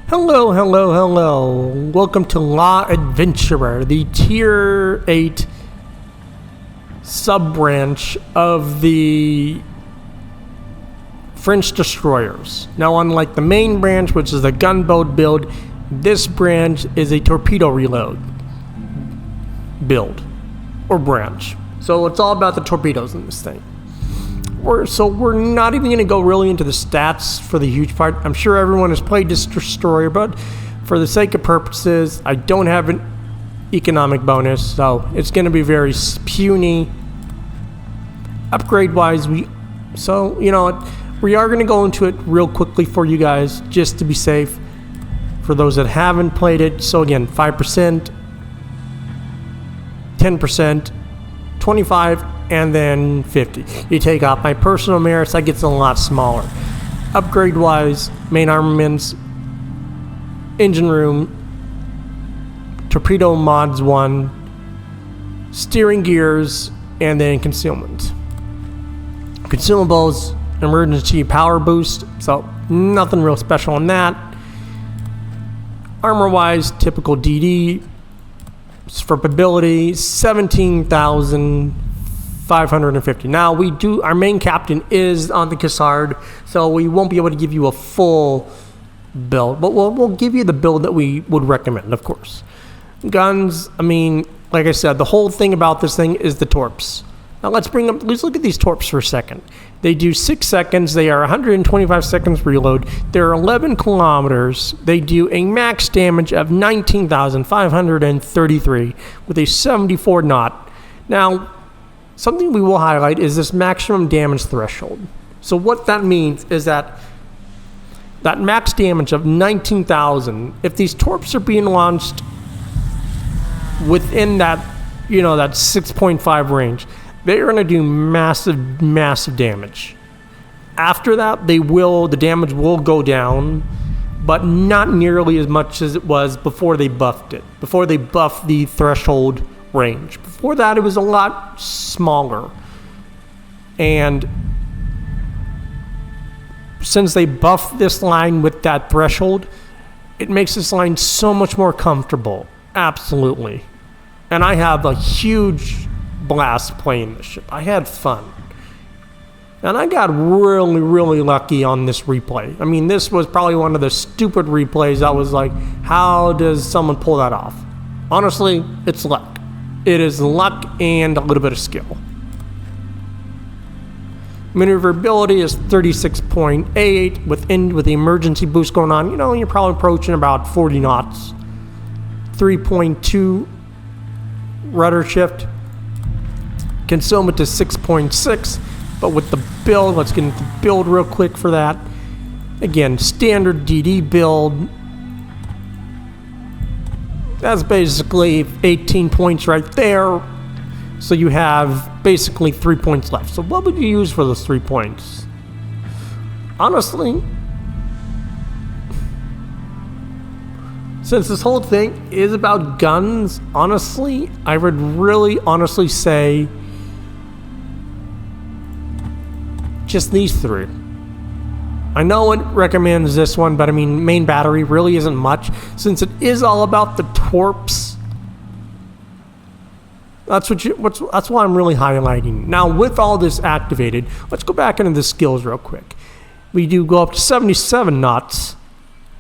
Hello, hello, hello. Welcome to Adventurer, the Tier 8 sub-branch of the French destroyers. Now, unlike the main branch, which is a gunboat build, this branch is a torpedo reload build or branch. So it's all about the torpedoes in this thing. We're not even going to go really into the stats for the huge part. I'm sure everyone has played this destroyer, but for the sake of purposes, I don't have an economic bonus, so it's going to be very puny. Upgrade-wise, we are going to go into it real quickly for you guys, just to be safe for those that haven't played it. So again, 5%, 10%, 25%, and then 50. You take off my personal merits, that gets a lot smaller. Upgrade wise, main armaments, engine room, torpedo mods 1, steering gears, and then concealment. Consumables, emergency power boost, so nothing real special on that. Armor wise, typical DD. Survivability, 17,550. Now our main captain is on the Cassard, so we won't be able to give you a full build, but we'll give you the build that we would recommend, of course. Guns, like I said, the whole thing about this thing is the torps. Now let's look at these torps for a second. They do 6 seconds, they are 125 seconds reload, they're 11 kilometers, they do a max damage of 19,533 with a 74 knot. Now, something we will highlight is this maximum damage threshold. So what that means is that max damage of 19,000, if these torps are being launched within that 6.5 range, they're going to do massive, massive damage. After that, the damage will go down, but not nearly as much as it was before they buffed it, before they buffed the threshold range. Before that, it was a lot smaller. And since they buffed this line with that threshold, it makes this line so much more comfortable. Absolutely. And I have a huge blast playing this ship. I had fun. And I got really, really lucky on this replay. This was probably one of the stupid replays. I was like, how does someone pull that off? Honestly, it's luck. It is luck and a little bit of skill. Maneuverability is 36.8 with the emergency boost going on. You're probably approaching about 40 knots. 3.2 rudder shift. Concealment is 6.6, but with the build, let's get into the build real quick for that. Again, standard DD build. That's basically 18 points right there. So you have basically 3 points left. So what would you use for those 3 points? Honestly, since this whole thing is about guns, honestly, I would really honestly say just these 3. I know it recommends this one, but main battery really isn't much since it is all about the torps. That's why I'm really highlighting. Now, with all this activated, let's go back into the skills real quick. We do go up to 77 knots,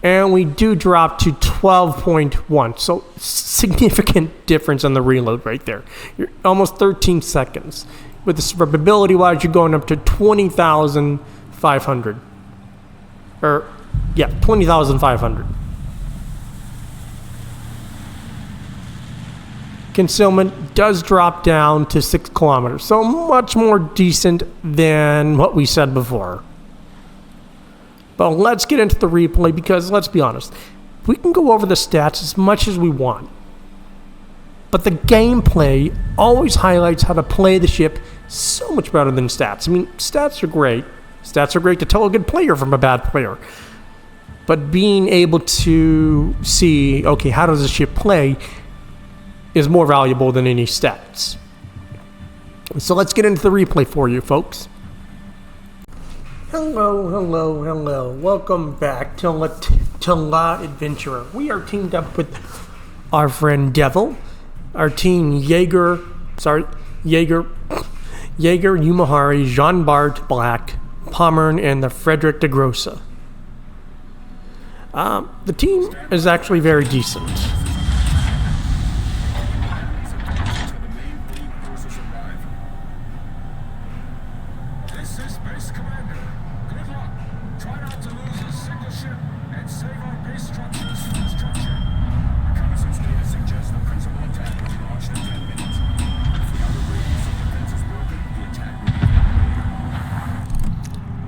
and we do drop to 12.1. So significant difference on the reload right there. You're almost 13 seconds. With the survivability wise, you're going up to 20,500. 20,500. Concealment does drop down to 6 kilometers, so much more decent than what we said before. But let's get into the replay because let's be honest, we can go over the stats as much as we want, but the gameplay always highlights how to play the ship so much better than stats. Stats are great. Stats are great to tell a good player from a bad player. But being able to see, okay, how does the ship play is more valuable than any stats. So let's get into the replay for you, folks. Hello. Welcome back to to La Adventurer. We are teamed up with our friend Devil, our team Jaeger, Umahari, Jean Bart Black, Pommern, and the Frederick de Grossa. The team is actually very decent.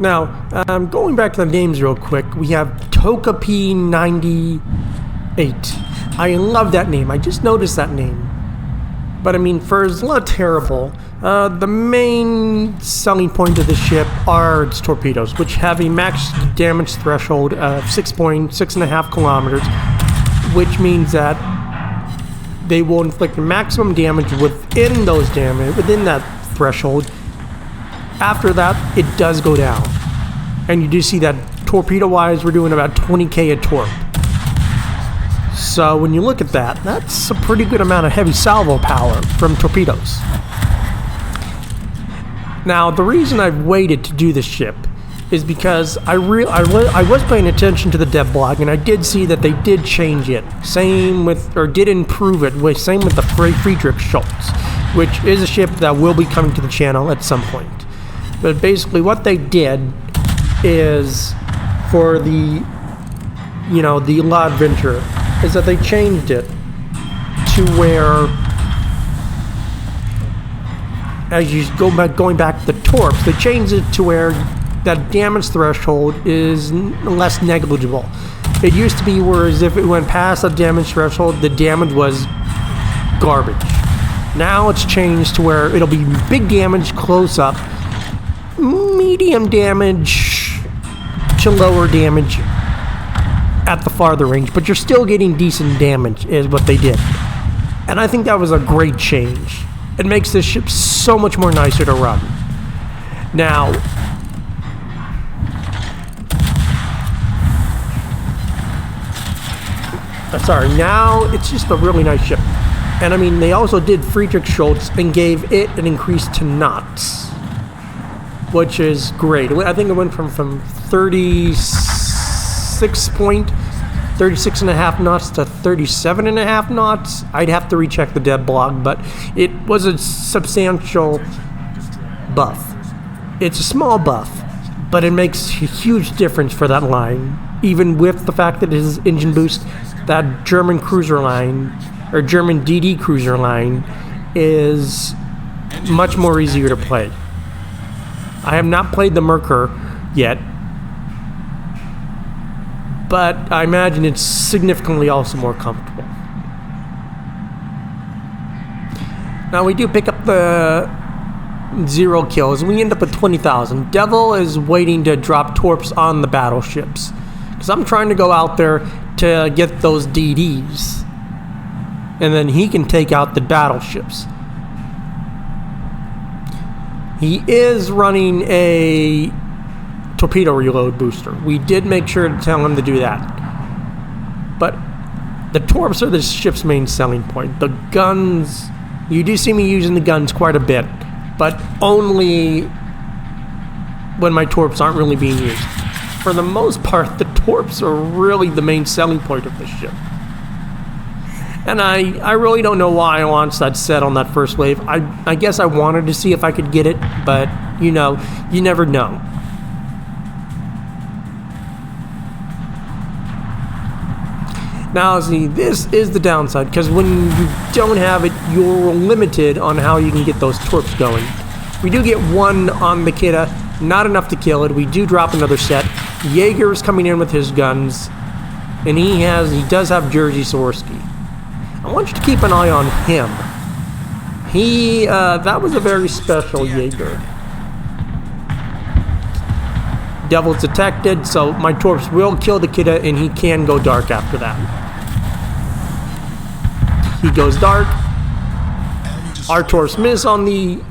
Now, going back to the names real quick, we have Tokapi 98. I love that name. I just noticed that name. But I mean, for it's not terrible. The main selling point of the ship are its torpedoes, which have a max damage threshold of 6.5 kilometers, which means that they will inflict maximum damage within that threshold. After that, it does go down. And you do see that torpedo-wise, we're doing about 20k a torp. So when you look at that, that's a pretty good amount of heavy salvo power from torpedoes. Now, the reason I've waited to do this ship is because I was paying attention to the dev blog, and I did see that they did change it. Did improve it. Same with the Friedrich Schultz, which is a ship that will be coming to the channel at some point. But basically what they did is, for the La Adventure, is that they changed it to where, as you going back to the torps, they changed it to where that damage threshold is less negligible. It used to be whereas if it went past the damage threshold, the damage was garbage. Now it's changed to where it'll be big damage close up, medium damage to lower damage at the farther range, but you're still getting decent damage is what they did. And I think that was a great change. It makes this ship so much more nicer to run. Now, now it's just a really nice ship. And I mean, they also did Friedrich Schultz and gave it an increase to knots, which is great. I think it went from 36.5 knots to 37.5 knots. I'd have to recheck the dev blog, but it was a substantial buff. It's a small buff, but it makes a huge difference for that line, even with the fact that it is engine boost. That German cruiser line, or German DD cruiser line, is much more easier to play. I have not played the Merkur yet, but I imagine it's significantly also more comfortable. Now we do pick up the 0 kills, and we end up with 20,000. Devil is waiting to drop torps on the battleships, because I'm trying to go out there to get those DDs, and then he can take out the battleships. He is running a torpedo reload booster. We did make sure to tell him to do that. But the torps are the ship's main selling point. The guns, you do see me using the guns quite a bit, but only when my torps aren't really being used. For the most part, the torps are really the main selling point of the ship. And I really don't know why I launched that set on that first wave. I guess I wanted to see if I could get it, but you never know. Now see, this is the downside, because when you don't have it, you're limited on how you can get those torps going. We do get one on the Kidda, not enough to kill it. We do drop another set. Jaeger's coming in with his guns, and he does have Jerzy Swirsky. I want you to keep an eye on him. That was a very special Jaeger. Devil's detected, so my torps will kill the Kidda, and he can go dark after that. He goes dark. Our torps miss on the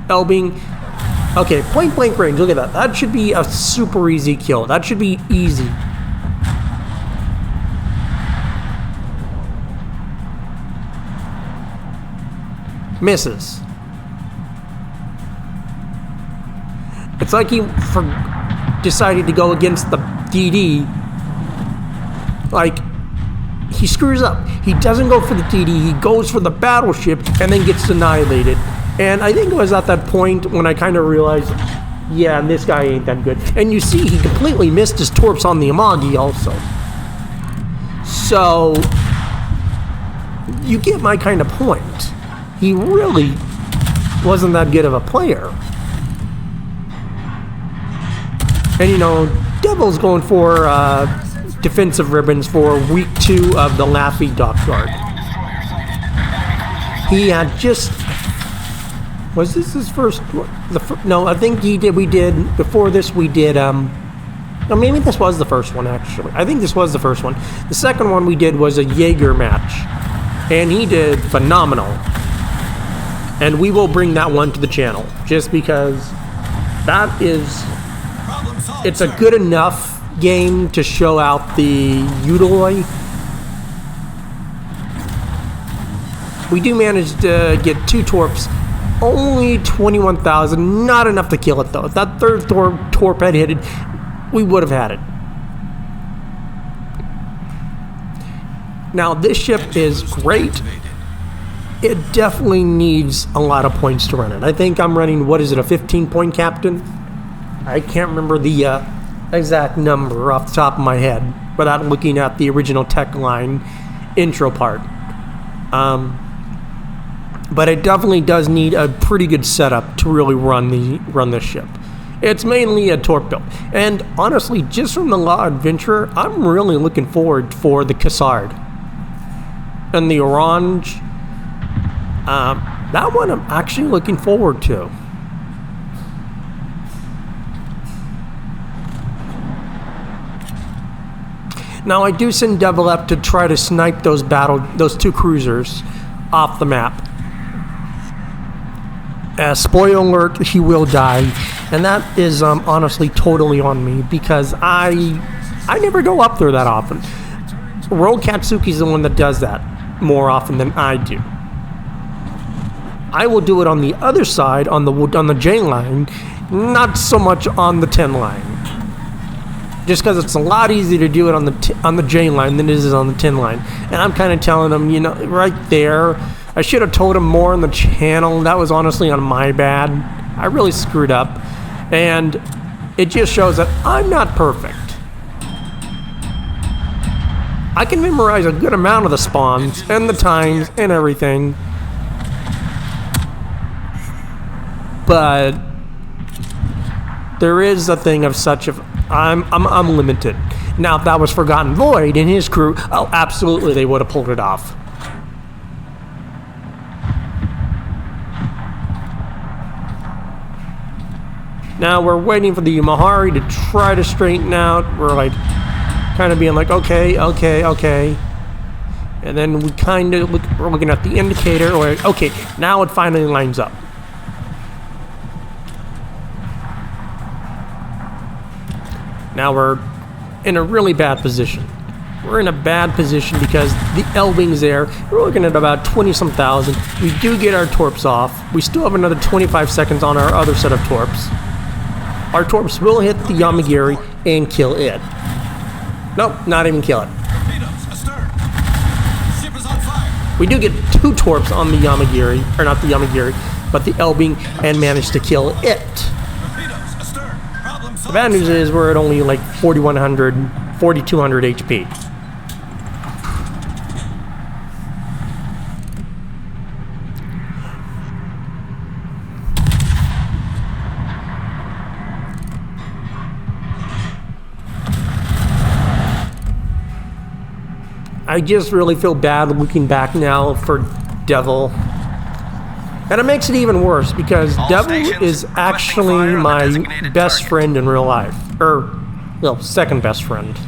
Elbing. Okay, point blank range, look at that. That should be a super easy kill. That should be easy. Misses. It's like he decided to go against the DD. Like, he screws up. He doesn't go for the DD. He goes for the battleship and then gets annihilated. And I think it was at that point when I kind of realized, yeah, this guy ain't that good. And you see, he completely missed his torps on the Amagi also. So, you get my kind of point. He really wasn't that good of a player. And you know, Devil's going for defensive ribbons for week 2 of the Laffy Dockyard. He had just... Was this his first? No, I think we did before this. We did. No, maybe this was the first one actually. I think this was the first one. The second one we did was a Jaeger match, and he did phenomenal. And we will bring that one to the channel just because that is. It's a good enough game to show out the Udaloy. We do manage to get 2 torps. Only 21,000, not enough to kill it though. If that third torp had hit it, we would have had it. Now this ship is great. It definitely needs a lot of points to run it. I think I'm running, what is it, a 15-point captain? I can't remember the exact number off the top of my head without looking at the original tech line intro part. But it definitely does need a pretty good setup to really run this ship. It's mainly a torp build. And honestly, just from the Law Adventurer, I'm really looking forward for the Cassard. And the Orange, that one I'm actually looking forward to. Now I do send Devil up to try to snipe those 2 cruisers off the map. Spoiler alert, he will die, and that is honestly totally on me because I never go up there that often. Roll Katsuki's the one that does that more often than I do. I will do it on the other side, on the J line, not so much on the 10 line. Just because it's a lot easier to do it on the J line than it is on the 10 line. And I'm kind of telling them, you know, right there. I should have told him more on the channel. That was honestly on my bad. I really screwed up. And it just shows that I'm not perfect. I can memorize a good amount of the spawns and the times and everything. But there is a thing of such of I'm limited. Now if that was Forgotten Void and his crew, oh absolutely they would have pulled it off. Now we're waiting for the Umahari to try to straighten out. We're like kind of being like, okay. And then we kind of we're looking at the indicator. Okay, now it finally lines up. Now we're in a really bad position. We're in a bad position because the L-Wing's there. We're looking at about 20-some thousand. We do get our torps off. We still have another 25 seconds on our other set of torps. Our torps will hit the Yamagiri and kill it. Nope, not even kill it. We do get 2 torps on the Yamagiri, or not the Yamagiri, but the L-Wing, and manage to kill it. The bad news is we're at only like 4,200 HP. I just really feel bad looking back now for Devil. And it makes it even worse because Devil is actually my best friend in real life. Well, second best friend.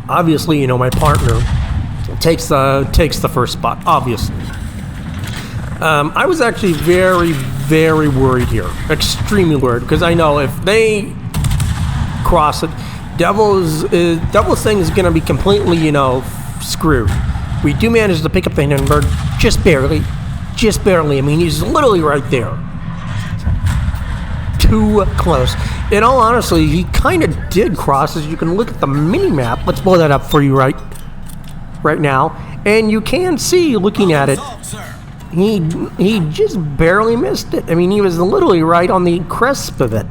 Obviously, you know, my partner takes the first spot, obviously. I was actually very, very worried here. Extremely worried, because I know if they cross it, Devil's thing is going to be completely, you know, screwed. We do manage to pick up the Hindenburg, just barely. Just barely. I mean, he's literally right there. Too close. In all honesty, he kind of did cross, as you can look at the mini-map. Let's blow that up for you right now. And you can see, looking at it, he just barely missed it. I mean, he was literally right on the cusp of it.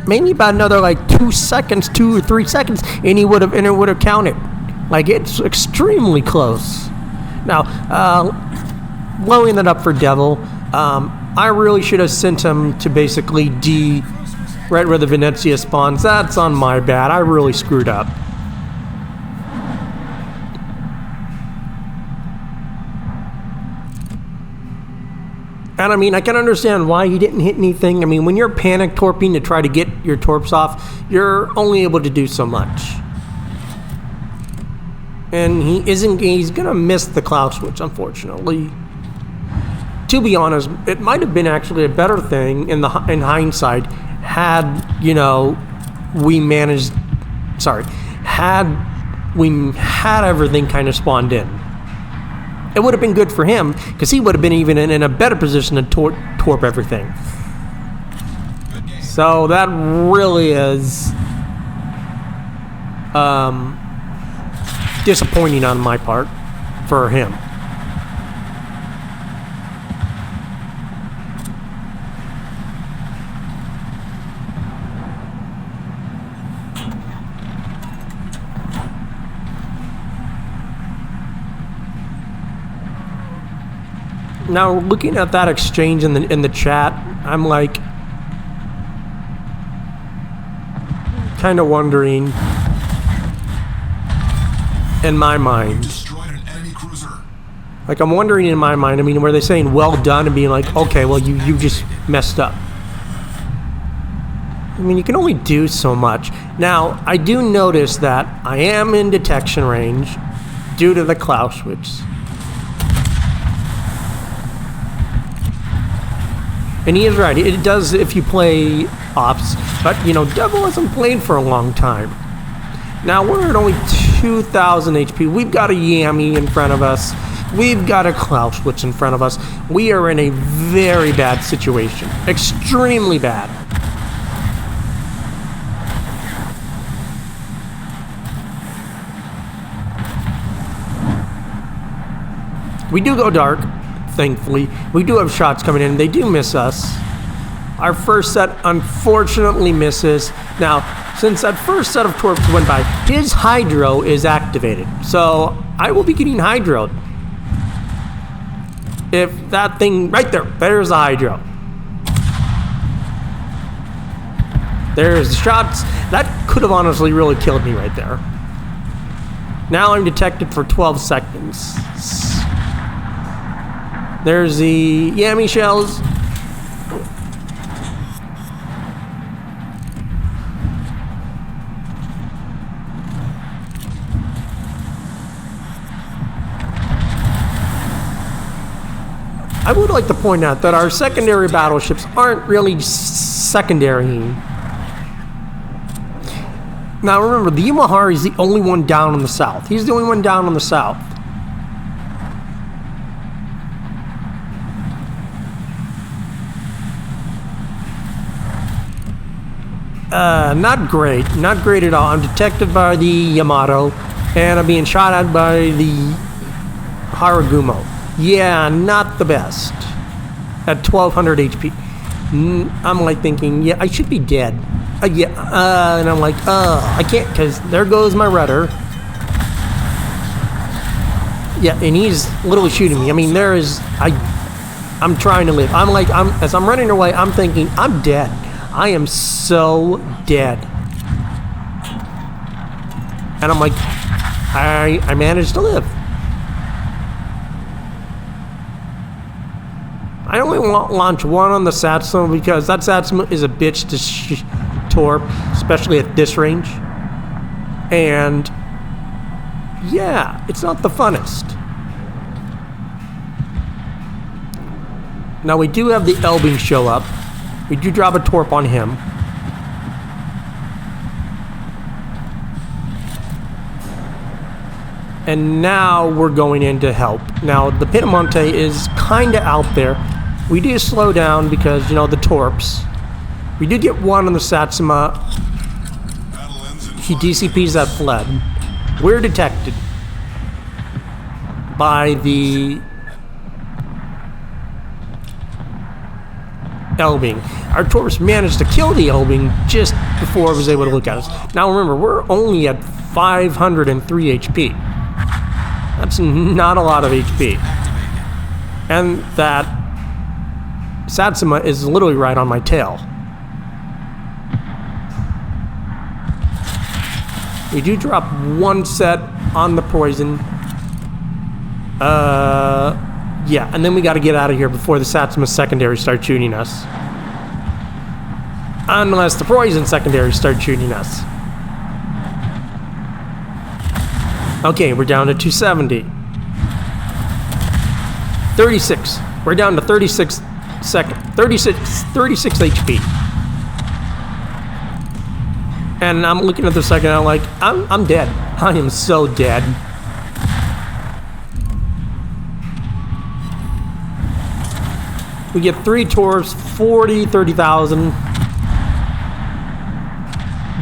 Maybe about another like 2 seconds, 2 or 3 seconds, and it would have counted. Like, it's extremely close. Now, blowing that up for Devil, I really should have sent him to basically D, right where the Venezia spawns. That's on my bad. I really screwed up. And I mean, I can understand why he didn't hit anything. I mean, when you're panic torping to try to get your torps off, you're only able to do so much. And he's gonna miss the cloud switch, unfortunately. To be honest, it might have been actually a better thing in hindsight had, you know, had everything kind of spawned in. It would have been good for him, because he would have been even in a better position to torp everything. So that really is disappointing on my part for him. Now, looking at that exchange in the chat, I'm like kind of wondering in my mind. Like, I'm wondering in my mind, I mean, were they saying well done and being like, okay, well, you just messed up? I mean, you can only do so much. Now, I do notice that I am in detection range due to the cloud switch. And he is right, it does if you play Ops, but, you know, Devil hasn't played for a long time. Now, we're at only 2,000 HP. We've got a Yami in front of us. We've got a cloud switch in front of us. We are in a very bad situation. Extremely bad. We do go dark. Thankfully, we do have shots coming in. They do miss us. Our first set unfortunately misses. Now, since that first set of torps went by, his hydro is activated. So I will be getting hydroed. If that thing right there's the hydro. There's the shots. That could have honestly really killed me right there. Now I'm detected for 12 seconds. There's the Yami shells. I would like to point out that our secondary battleships aren't really secondary. Now remember, the Yamahari is the only one down on the south. He's the only one down on the south. Not great. Not great at all. I'm detected by the Yamato, and I'm being shot at by the Haragumo. Yeah, not the best. At 1200 HP. I'm like thinking, yeah, I should be dead. And I'm like, I can't, because there goes my rudder. Yeah, and he's literally shooting me. I mean, I'm trying to live. As I'm running away, I'm thinking, I'm dead. I am so dead. And I'm like, I managed to live. I only launch one on the Satsuma because that Satsuma is a bitch to torp, especially at this range. And yeah, it's not the funnest. Now we do have the Elbing show up. We do drop a torp on him. And now we're going in to help. Now, the Piedemonte is kind of out there. We do slow down because, you know, the torps. We do get one on the Satsuma. He DCPs that fled. We're detected by the Elbing. Our torps managed to kill the Elbing just before it was able to look at us. Now remember, we're only at 503 HP. That's not a lot of HP. And that Satsuma is literally right on my tail. We do drop one set on the poison. Yeah, and then we got to get out of here before the Satsuma secondary start shooting us. Unless the poison secondary start shooting us. Okay, we're down to 270. 36. We're down to 36 HP. And I'm looking at the second, I'm like, I'm dead. I am so dead. We get 3 torps, 30,000.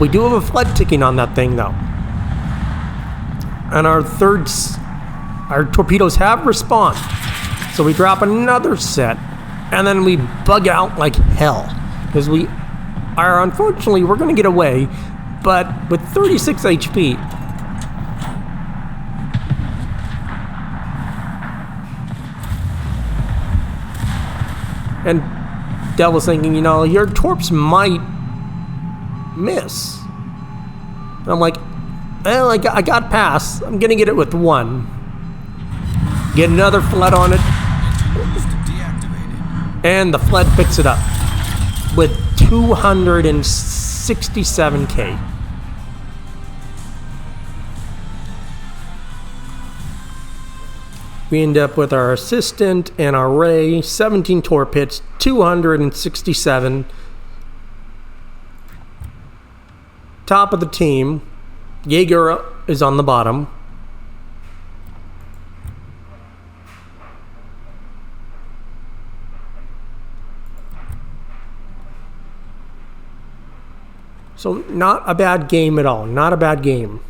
We do have a flood ticking on that thing, though. And our torpedoes have respawned. So we drop another set, and then we bug out like hell. Because we are, unfortunately, we're going to get away, but with 36 HP, and Del was thinking, you know, your torps might miss. And I'm like, well, I got past. I'm going to get it with 1. Get another flood on it. And the flood picks it up with 267k. We end up with our assistant and our ray, 17 torp hits, 267. Top of the team, Jaeger is on the bottom. So not a bad game at all, not a bad game.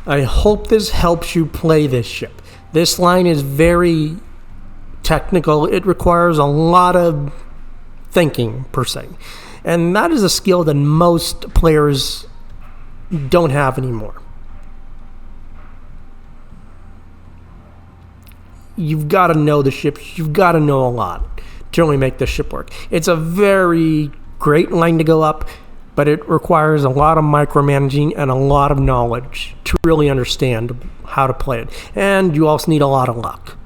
I hope this helps you play this ship. This line is very technical. It requires a lot of thinking, per se. And that is a skill that most players don't have anymore. You've got to know the ships. You've got to know a lot to really make this ship work. It's a very great line to go up, but it requires a lot of micromanaging and a lot of knowledge to really understand how to play it. And you also need a lot of luck.